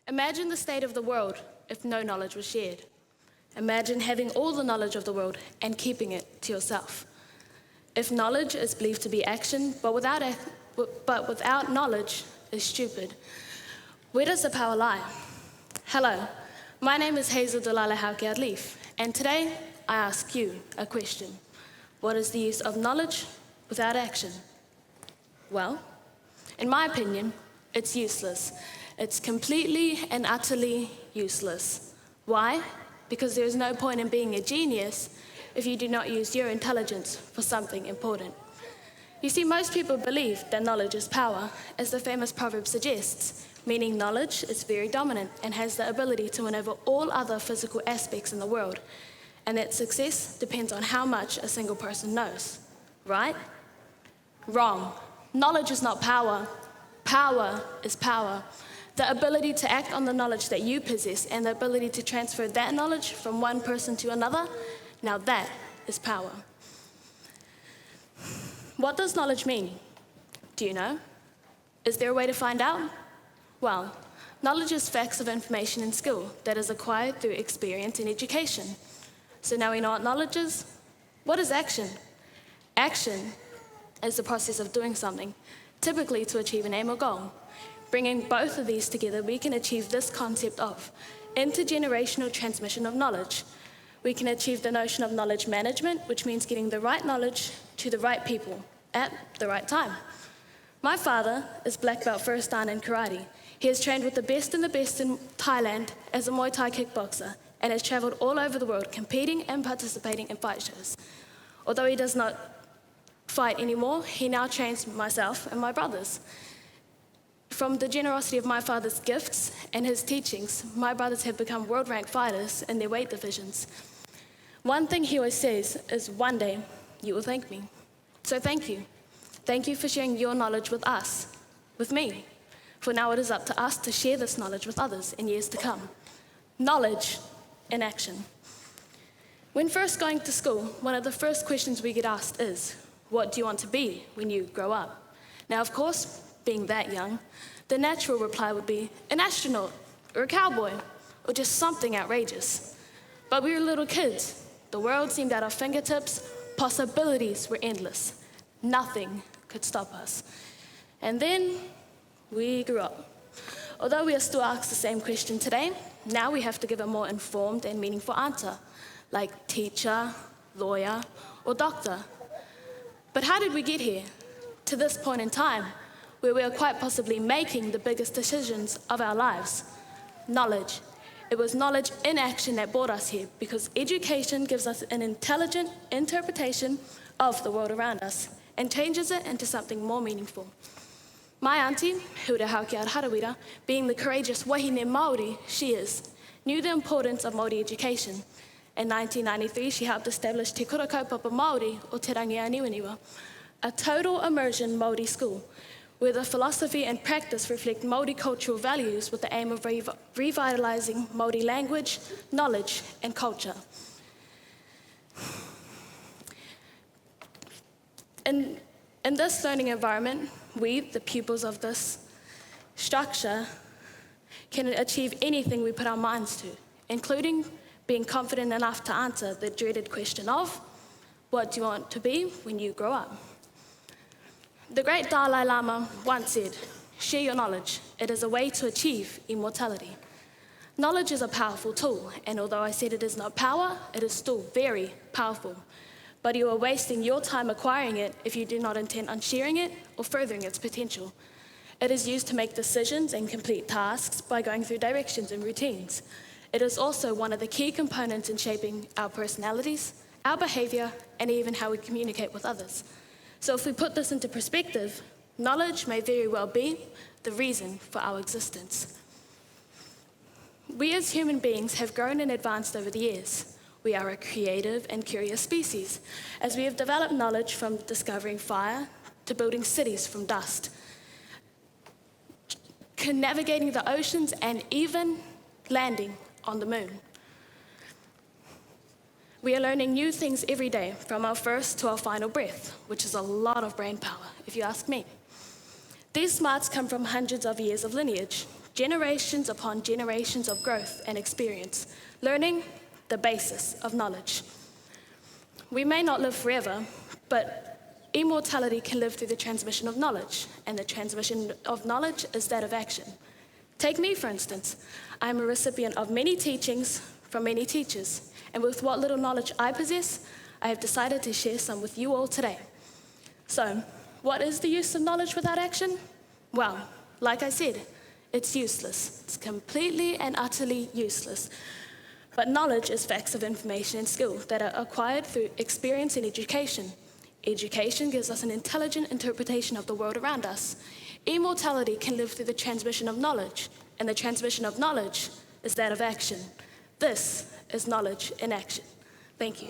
Imagine the state of the world if no knowledge was shared. Imagine having all the knowledge of the world and keeping it to yourself. If knowledge is believed to be action, but without knowledge is stupid, where does the power lie? Hello, my name is Hazel Delilah Haukead-Leaf, and today I ask you a question. What is the use of knowledge without action? Well, in my opinion, it's useless. It's completely and utterly useless. Why? Because there is no point in being a genius if you do not use your intelligence for something important. You see, most people believe that knowledge is power, as the famous proverb suggests, meaning knowledge is very dominant and has the ability to win over all other physical aspects in the world, and that success depends on how much a single person knows. Right? Wrong. Knowledge is not power. Power is power. The ability to act on the knowledge that you possess and the ability to transfer that knowledge from one person to another, now that is power. What does knowledge mean? Do you know? Is there a way to find out? Well, knowledge is facts of information and skill that is acquired through experience and education. So now we know what knowledge is. What is action? Action is the process of doing something, typically to achieve an aim or goal. Bringing both of these together, we can achieve this concept of intergenerational transmission of knowledge. We can achieve the notion of knowledge management, which means getting the right knowledge to the right people at the right time. My father is black belt first dan in karate. He has trained with the best in Thailand as a Muay Thai kickboxer and has traveled all over the world competing and participating in fight shows. Although he does not fight anymore, he now trains myself and my brothers. From the generosity of my father's gifts and his teachings, my brothers have become world-ranked fighters in their weight divisions. One thing he always says is, one day you will thank me. So thank you. Thank you for sharing your knowledge with us, with me. For now it is up to us to share this knowledge with others in years to come. Knowledge in action. When first going to school, one of the first questions we get asked is, what do you want to be when you grow up? Now, of course, being that young, the natural reply would be an astronaut or a cowboy or just something outrageous. But we were little kids. The world seemed at our fingertips. Possibilities were endless. Nothing could stop us. And then we grew up. Although we are still asked the same question today, now we have to give a more informed and meaningful answer, like teacher, lawyer, or doctor. But how did we get here, to this point in time, where we are quite possibly making the biggest decisions of our lives? Knowledge. It was knowledge in action that brought us here, because education gives us an intelligent interpretation of the world around us and changes it into something more meaningful. My auntie, Hilda Haukead Harawira, being the courageous wahine Māori she is, knew the importance of Māori education. In 1993, she helped establish Te Kura Kaupapa Māori, or Te Rangi a Niwaniwa, a total immersion Māori school, where the philosophy and practice reflect Māori cultural values with the aim of revitalising Māori language, knowledge, and culture. In this learning environment, we, the pupils of this structure, can achieve anything we put our minds to, including being confident enough to answer the dreaded question of, what do you want to be when you grow up? The great Dalai Lama once said, share your knowledge. It is a way to achieve immortality. Knowledge is a powerful tool, and although I said it is not power, it is still very powerful. But you are wasting your time acquiring it if you do not intend on sharing it or furthering its potential. It is used to make decisions and complete tasks by going through directions and routines. It is also one of the key components in shaping our personalities, our behavior, and even how we communicate with others. So if we put this into perspective, knowledge may very well be the reason for our existence. We as human beings have grown and advanced over the years. We are a creative and curious species, as we have developed knowledge from discovering fire to building cities from dust, navigating the oceans, and even landing on the moon. We are learning new things every day, from our first to our final breath, which is a lot of brain power, if you ask me. These smarts come from hundreds of years of lineage, generations upon generations of growth and experience, learning the basis of knowledge. We may not live forever, but immortality can live through the transmission of knowledge, and the transmission of knowledge is that of action. Take me, for instance. I am a recipient of many teachings from many teachers, and with what little knowledge I possess, I have decided to share some with you all today. So, what is the use of knowledge without action? Well, like I said, it's useless. It's completely and utterly useless. But knowledge is facts of information and skill that are acquired through experience and education. Education gives us an intelligent interpretation of the world around us. Immortality can live through the transmission of knowledge, and the transmission of knowledge is that of action. This is knowledge in action. Thank you.